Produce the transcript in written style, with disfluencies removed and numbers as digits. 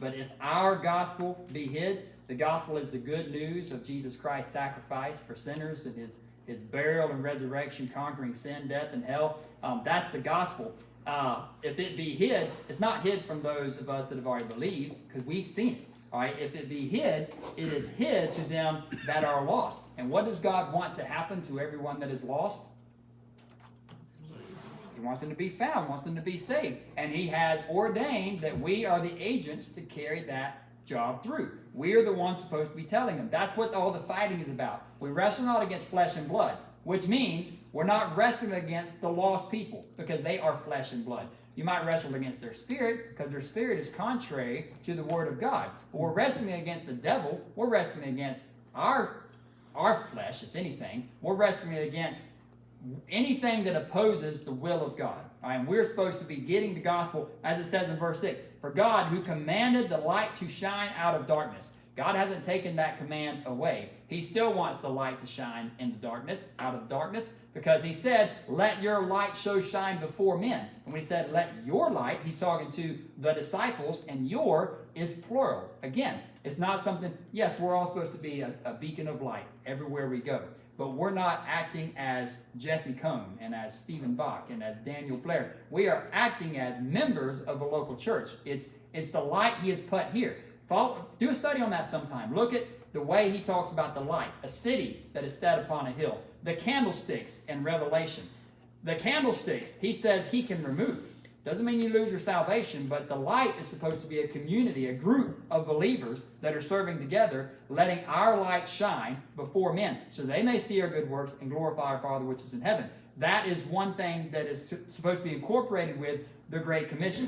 But if our gospel be hid, the gospel is the good news of Jesus Christ's sacrifice for sinners and his burial and resurrection, conquering sin, death, and hell. That's the gospel. If it be hid, it's not hid from those of us that have already believed, because we've seen it. All right, if it be hid, it is hid to them that are lost. And what does God want to happen to everyone that is lost? He wants them to be found, wants them to be saved. And he has ordained that we are the agents to carry that job through. We are the ones supposed to be telling them. That's what all the fighting is about. We wrestle not against flesh and blood, which means we're not wrestling against the lost people because they are flesh and blood. You might wrestle against their spirit because their spirit is contrary to the word of God. But we're wrestling against the devil. We're wrestling against our flesh, if anything. We're wrestling against anything that opposes the will of God. All right, and we're supposed to be getting the gospel, as it says in verse 6. For God, who commanded the light to shine out of darkness. God hasn't taken that command away. He still wants the light to shine in the darkness, out of darkness, because he said, let your light so shine before men. And when he said, let your light, he's talking to the disciples, and your is plural. Again, it's not something, yes, we're all supposed to be a beacon of light everywhere we go. But we're not acting as Jesse Cohn and as Stephen Bach and as Daniel Blair. We are acting as members of a local church. It's the light he has put here. Do a study on that sometime. Look at the way he talks about the light, a city that is set upon a hill. The candlesticks in Revelation. The candlesticks, he says he can remove. Doesn't mean you lose your salvation, but the light is supposed to be a community, a group of believers that are serving together, letting our light shine before men, so they may see our good works and glorify our Father which is in heaven. That is one thing that is supposed to be incorporated with the Great Commission.